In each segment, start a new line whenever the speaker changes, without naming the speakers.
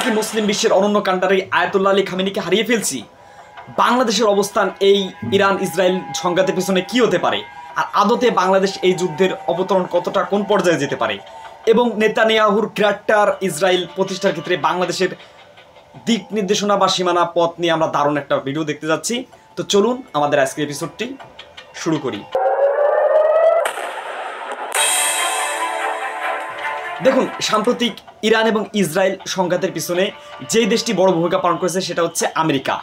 কি মুসলিম বিশ্বের অনন্য কান্ডারি আয়াতুল্লাহ আলী খামেনিকে হারিয়ে ফেলছি? বাংলাদেশের অবস্থান এই ইরান ইসরায়েল সংঘাতের পিছনে কি হতে পারে, আর আদতে বাংলাদেশ এই যুদ্ধের অবতরণ কতটা কোন পর্যায়ে যেতে পারে, এবং নেতানিয়াহুর গ্রেটার ইসরায়েল প্রতিষ্ঠার ক্ষেত্রে বাংলাদেশের দিক নির্দেশনা বা সীমানা পথ নিয়ে আমরা দারুণ একটা ভিডিও দেখতে যাচ্ছি। তো চলুন আমাদের আজকের এপিসোডটি শুরু করি। দেখুন, সাম্প্রতিক ইরান এবং ইসরায়েল সংঘাতের পিছনে যেই দেশটি বড় ভূমিকা পালন করেছে সেটা হচ্ছে আমেরিকা।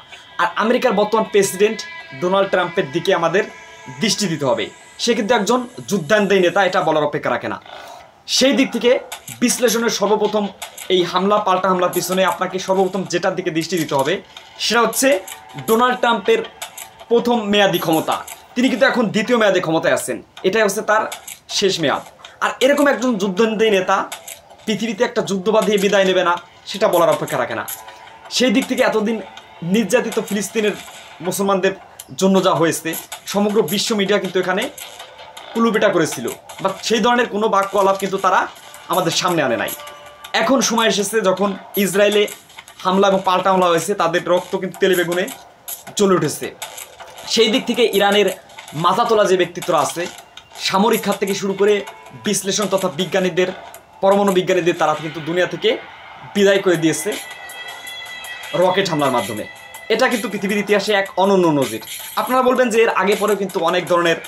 আর আমেরিকার বর্তমান প্রেসিডেন্ট ডোনাল্ড ট্রাম্পের দিকে আমাদের দৃষ্টি দিতে হবে। সে কিন্তু একজন যুদ্ধান্তী নেতা, এটা বলার অপেক্ষা রাখে না। সেই দিক থেকে বিশ্লেষণের সর্বপ্রথম এই হামলা পাল্টা হামলার পিছনে আপনাকে সর্বপ্রথম যেটার দিকে দৃষ্টি দিতে হবে সেটা হচ্ছে ডোনাল্ড ট্রাম্পের প্রথম মেয়াদি ক্ষমতা। তিনি কিন্তু এখন দ্বিতীয় মেয়াদে ক্ষমতায় আছেন, এটাই হচ্ছে তার শেষ মেয়াদ। আর এরকম একজন যুদ্ধান্তী নেতা পৃথিবীতে একটা যুদ্ধ বাঁধিয়ে বিদায় নেবে না, সেটা বলার অপেক্ষা রাখে না। সেই দিক থেকে এতদিন নির্যাতিত ফিলিস্তিনের মুসলমানদের জন্য যা হয়েছে, সমগ্র বিশ্ব মিডিয়া কিন্তু এখানে কুলুপেটা করেছিল, বা সেই ধরনের কোনো বাক্য আলাপ কিন্তু তারা আমাদের সামনে আনে নাই। এখন সময় এসেছে যখন ইসরায়েলে হামলা এবং পাল্টা হামলা হয়েছে, তাদের রক্ত কিন্তু তেলে বেগুনে জ্বলে উঠেছে। সেই দিক থেকে ইরানের মাথা তোলা যে ব্যক্তিত্বরা আছে, সামরিক খাত থেকে শুরু করে বিশ্লেষণ তথা বিজ্ঞানীদের, পরমাণু বিজ্ঞানীদের, তারা কিন্তু দুনিয়া থেকে বিদায় করে দিয়েছে রকেট হামলার মাধ্যমে। এটা কিন্তু পৃথিবীর ইতিহাসে এক অনন্য নজির। আপনারা বলবেন যে এর আগে পরেও কিন্তু অনেক ধরনের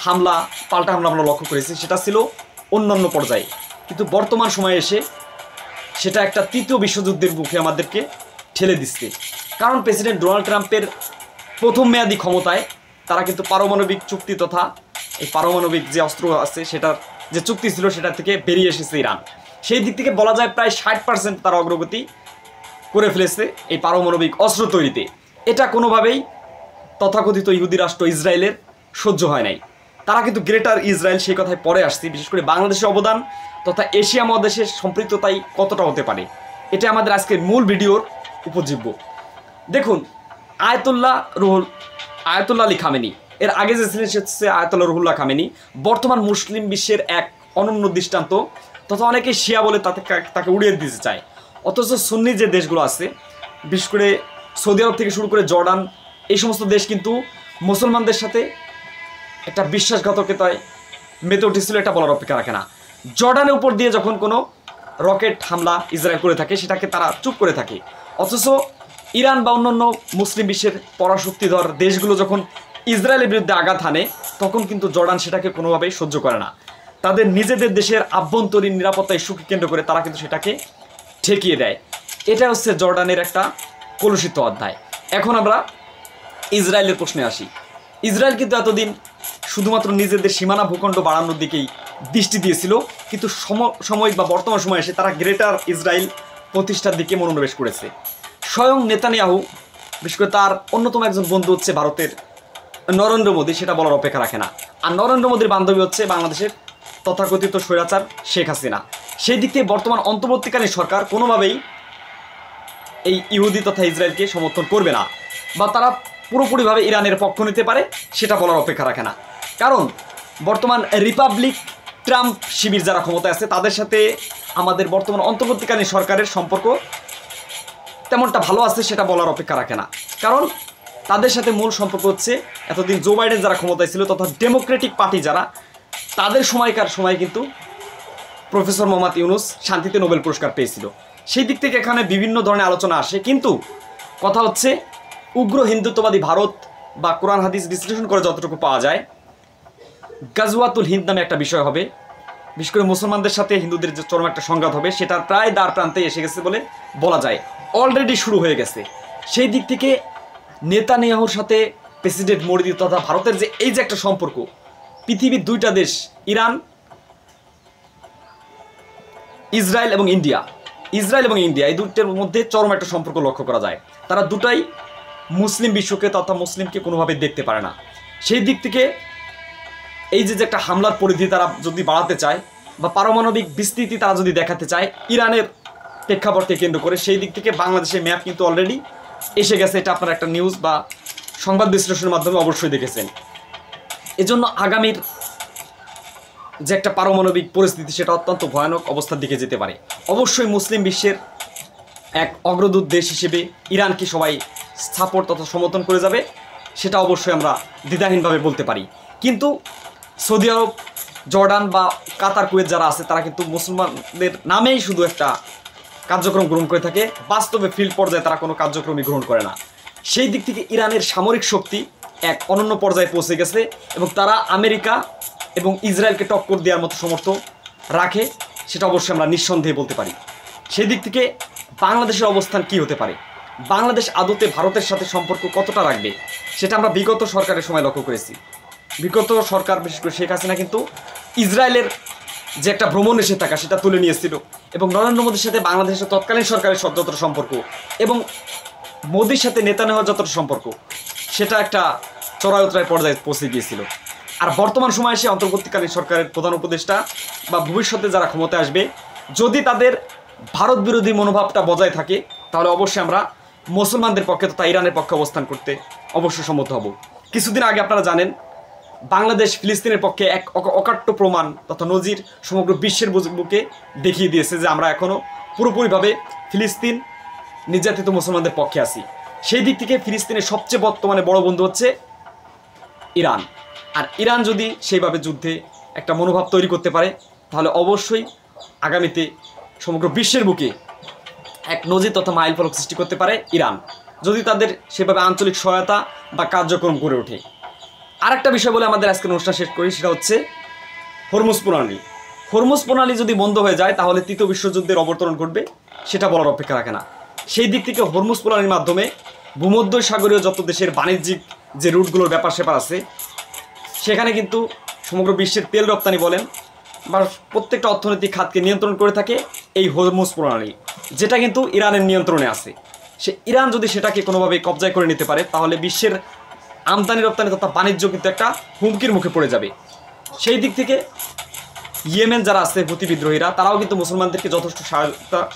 হামলা পাল্টা হামলা আমরা লক্ষ্য করেছি, সেটা ছিল অন্যান্য পর্যায়ে, কিন্তু বর্তমান সময়ে এসে সেটা একটা তৃতীয় বিশ্বযুদ্ধের মুখে আমাদেরকে ঠেলে দিচ্ছে। কারণ প্রেসিডেন্ট ডোনাল্ড ট্রাম্পের প্রথম মেয়াদি ক্ষমতায় তারা কিন্তু পারমাণবিক চুক্তি তথা এই পারমাণবিক যে অস্ত্র আছে সেটার যে চুক্তি ছিল সেটা থেকে বেরিয়ে এসেছে ইরান। সেই দিক থেকে বলা যায় প্রায় 60% তারা অগ্রগতি করে ফেলেছে এই পারমাণবিক অস্ত্র তৈরিতে। এটা কোনোভাবেই তথাকথিত ইহুদি রাষ্ট্র ইসরায়েলের সহ্য হয় নাই। তারা কিন্তু গ্রেটার ইসরায়েল, সেই কথায় পরে আসছে। বিশেষ করে বাংলাদেশের অবদান তথা এশিয়া মহাদেশের সম্পৃক্ততাই কতটা হতে পারে, এটা আমাদের আজকের মূল ভিডিওর উপজীব্য। দেখুন, আয়াতুল্লাহ আলী খামেনি, এর আগে যে ছিলেন সে হচ্ছে আয়াতুল্লাহ রুহুল্লাহ খামেনি, বর্তমান মুসলিম বিশ্বের এক অনন্য দৃষ্টান্ত, তথা অনেকে শিয়া বলে তাকে উড়িয়ে দিতে চায়। অথচ সুন্নি যে দেশগুলো আছে, বিশেষ করে সৌদি আরব থেকে শুরু করে জর্ডান, এই সমস্ত দেশ কিন্তু মুসলমানদের সাথে একটা বিশ্বাসঘাতকতায় মেতে উঠেছিল, এটা বলার অপেক্ষা রাখে না। জর্ডানের উপর দিয়ে যখন কোনো রকেট হামলা ইসরায়েল করে থাকে সেটাকে তারা চুপ করে থাকে, অথচ ইরান বা অন্যান্য মুসলিম বিশ্বের পরাশক্তিধর দেশগুলো যখন ইসরায়েলের বিরুদ্ধে আঘাত হানে তখন কিন্তু জর্ডান সেটাকে কোনোভাবেই সহ্য করে না। তাদের নিজেদের দেশের আভ্যন্তরীণ নিরাপত্তা ইস্যুকে কেন্দ্র করে তারা কিন্তু সেটাকে ঠেকিয়ে দেয়। এটা হচ্ছে জর্ডানের একটা কলুষিত অধ্যায়। এখন আমরা ইসরায়েলের প্রশ্নে আসি। ইসরায়েল কিন্তু এতদিন শুধুমাত্র নিজেদের সীমানা ভূখণ্ড বাড়ানোর দিকেই দৃষ্টি দিয়েছিল, কিন্তু সাময়িক বা বর্তমান সময়ে এসে তারা গ্রেটার ইসরায়েল প্রতিষ্ঠার দিকে মনোনিবেশ করেছে। স্বয়ং নেতানিয়াহু, বিশেষ করে তার অন্যতম একজন বন্ধু হচ্ছে ভারতের নরেন্দ্র মোদী, সেটা বলার অপেক্ষা রাখে না। আর নরেন্দ্র মোদীর বান্ধবী হচ্ছে বাংলাদেশের তথাকথিত স্বৈরাচার শেখ হাসিনা। সেই দিক থেকে বর্তমান অন্তর্বর্তীকালীন সরকার কোনোভাবেই এই ইহুদি তথা ইসরায়েলকে সমর্থন করবে না, বা তারা পুরোপুরিভাবে ইরানের পক্ষ নিতে পারে সেটা বলার অপেক্ষা রাখে না। কারণ বর্তমান রিপাবলিক ট্রাম্প শিবির যারা ক্ষমতায় আছে তাদের সাথে আমাদের বর্তমান অন্তর্বর্তীকালীন সরকারের সম্পর্ক তেমনটা ভালো আছে সেটা বলার অপেক্ষা রাখে না। কারণ তাদের সাথে মূল সম্পর্ক হচ্ছে এতদিন জো বাইডেন যারা ক্ষমতায় ছিল তথা ডেমোক্রেটিক পার্টি যারা, তাদের সময়কার সময় কিন্তু প্রফেসর মোহাম্মদ ইউনুস শান্তিতে নোবেল পুরস্কার পেয়েছিল। সেই দিক থেকে এখানে বিভিন্ন ধরনের আলোচনা আসে, কিন্তু কথা হচ্ছে উগ্র হিন্দুত্ববাদী ভারত বা কোরআন হাদিস বিশ্লেষণ করে যতটুকু পাওয়া যায়, গাজওয়াতুল হিন্দ নামে একটা বিষয় হবে, বিশেষ করে মুসলমানদের সাথে হিন্দুদের যে চরম একটা সংঘাত হবে, সেটার প্রায় দ্বার প্রান্তে এসে গেছে বলে বলা যায়, অলরেডি শুরু হয়ে গেছে। সেই দিক থেকে নেতানিয়াহুর সাথে প্রেসিডেন্ট মোদি তথা ভারতের যে এই যে একটা সম্পর্ক, পৃথিবীর দুইটা দেশ ইরান, ইসরায়েল এবং ইন্ডিয়া এই দুইটার মধ্যে চরম একটা সম্পর্ক লক্ষ্য করা যায়। তারা দুটাই মুসলিম বিশ্বকে তথা মুসলিমকে কোনোভাবে দেখতে পারে না। সেই দিক থেকে এই যে একটা হামলার পরিধি তারা যদি বাড়াতে চায় বা পারমাণবিক বিস্তৃতি তারা যদি দেখাতে চায় ইরানের প্রেক্ষাপটকে কেন্দ্র করে, সেই দিক থেকে বাংলাদেশের ম্যাপ কিন্তু অলরেডি এসে গেছে। এটা আপনারা একটা নিউজ বা সংবাদ বিশ্লেষণের মাধ্যমে অবশ্যই দেখেছেন। এজন্য আগামীর যে একটা পারমাণবিক পরিস্থিতি সেটা অত্যন্ত ভয়ানক অবস্থার দিকে যেতে পারে। অবশ্যই মুসলিম বিশ্বের এক অগ্রদূত দেশ হিসেবে ইরানকে সবাই সাপোর্ট তথা সমর্থন করে যাবে, সেটা অবশ্যই আমরা দ্বিধাহীনভাবে বলতে পারি। কিন্তু সৌদি আরব, জর্ডান বা কাতার, কুয়েত যারা আছে তারা কিন্তু মুসলমানদের নামেই শুধু একটা কার্যক্রম গ্রহণ করে থাকে, বাস্তবে ফিল্ড পর্যায়ে তারা কোনো কার্যক্রমই গ্রহণ করে না। সেই দিক থেকে ইরানের সামরিক শক্তি এক অনন্য পর্যায়ে পৌঁছে গেছে এবং তারা আমেরিকা এবং ইসরায়েলকে টক্কর দেওয়ার মতো সমর্থ রাখে, সেটা অবশ্যই আমরা নিঃসন্দেহে বলতে পারি। সেই দিক থেকে বাংলাদেশের অবস্থান কি হতে পারে, বাংলাদেশ আদতে ভারতের সাথে সম্পর্ক কতটা রাখবে, সেটা আমরা বিগত সরকারের সময় লক্ষ্য করেছি। বিগত সরকার, বিশেষ করে শেখ হাসিনা কিন্তু ইসরায়েলের যে একটা ভ্রমণ নিষেধাজ্ঞা সেটা তুলে নিয়েছিল এবং নরেন্দ্র মোদীর সাথে বাংলাদেশের তৎকালীন সরকারের যতটা সম্পর্ক এবং মোদীর সাথে নেতানিয়াহুর যতটা সম্পর্ক, সেটা একটা চড়াই পর্যায়ে পৌঁছে গিয়েছিল। আর বর্তমান সময়ে এসে অন্তর্বর্তীকালীন সরকারের প্রধান উপদেষ্টা বা ভবিষ্যতে যারা ক্ষমতায় আসবে, যদি তাদের ভারত বিরোধী মনোভাবটা বজায় থাকে, তাহলে অবশ্যই আমরা মুসলমানদের পক্ষে তথা ইরানের পক্ষে অবস্থান করতে অবশ্যই সম্মত হব। কিছুদিন আগে আপনারা জানেন বাংলাদেশ ফিলিস্তিনের পক্ষে এক অকাট্য প্রমাণ তথা নজির সমগ্র বিশ্বের বুকে দেখিয়ে দিয়েছে যে আমরা এখনও পুরোপুরিভাবে ফিলিস্তিন নির্যাতিত মুসলমানদের পক্ষে আছি। সেই দিক থেকে ফিলিস্তিনের সবচেয়ে বর্তমানে বড় বন্ধু হচ্ছে ইরান। আর ইরান যদি সেইভাবে যুদ্ধে একটা মনোভাব তৈরি করতে পারে, তাহলে অবশ্যই আগামীতে সমগ্র বিশ্বের বুকে এক নজির তথা মাইল ফলক সৃষ্টি করতে পারে ইরান, যদি তাদের সেভাবে আঞ্চলিক সহায়তা বা কার্যক্রম গড়ে ওঠে। আরেকটা বিষয় বলে আমাদের আজকের অনুষ্ঠান শেষ করি, সেটা হচ্ছে হরমুজ প্রণালী। হরমুজ প্রণালী যদি বন্ধ হয়ে যায়, তাহলে তৃতীয় বিশ্বযুদ্ধের অবতরণ ঘটবে, সেটা বলার অপেক্ষা রাখে না। সেই দিক থেকে হরমুজ প্রণালীর মাধ্যমে ভূমধ্য সাগরীয় যত দেশের বাণিজ্যিক যে রুটগুলোর ব্যাপার স্যাপার আছে, সেখানে কিন্তু সমগ্র বিশ্বের তেল রপ্তানি বলেন বা প্রত্যেকটা অর্থনৈতিক খাতকে নিয়ন্ত্রণ করে থাকে এই হরমুজ প্রণালী, যেটা কিন্তু ইরানের নিয়ন্ত্রণে আছে। সে ইরান যদি সেটাকে কোনোভাবে কবজায় করে নিতে পারে, তাহলে বিশ্বের আমদানি রপ্তানি তথা বাণিজ্য কিন্তু একটা হুমকির মুখে পড়ে যাবে। সেই দিক থেকে ইয়েমেন যারা আছে হুতি বিদ্রোহীরা, তারাও কিন্তু মুসলমানদেরকে যথেষ্ট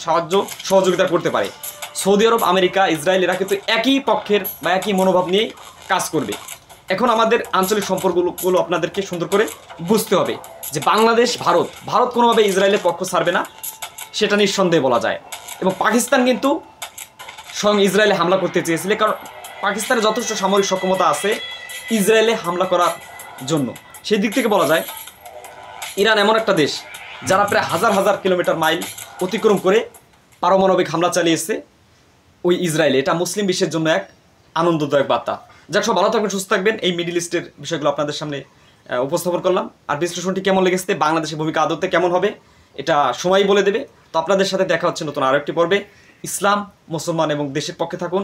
সাহায্য সহযোগিতা করতে পারে। সৌদি আরব, আমেরিকা, ইসরায়েল এরা কিন্তু একই পক্ষের বা একই মনোভাব নিয়ে কাজ করবে। এখন আমাদের আঞ্চলিক সম্পর্কগুলো আপনাদেরকে সুন্দর করে বুঝতে হবে যে বাংলাদেশ, ভারত কোনোভাবে ইসরায়েলের পক্ষ ছাড়বে না, সেটা নিঃসন্দেহে বলা যায়। এবং পাকিস্তান কিন্তু স্বয়ং ইসরায়েলে হামলা করতে চেয়েছিল, কারণ পাকিস্তানের যথেষ্ট সামরিক সক্ষমতা আছে ইসরায়েলে হামলা করার জন্য। সেই দিক থেকে বলা যায় ইরান এমন একটা দেশ যারা প্রায় হাজার হাজার কিলোমিটার মাইল অতিক্রম করে পারমাণবিক হামলা চালিয়েছে ওই ইসরায়েলে। এটা মুসলিম বিশ্বের জন্য এক আনন্দদায়ক বার্তা। যাক, সব ভালো থাকবেন, সুস্থ থাকবেন। এই মিডিল ইস্টের বিষয়গুলো আপনাদের সামনে উপস্থাপন করলাম। আর বিশ্লেষণটি কেমন লেগেছে, বাংলাদেশের ভূমিকা আদতে কেমন হবে, এটা সময়ই বলে দেবে। তো আপনাদের সাথে দেখা হচ্ছে নতুন আরও একটি পর্বে। ইসলাম, মুসলমান এবং দেশের পক্ষে থাকুন।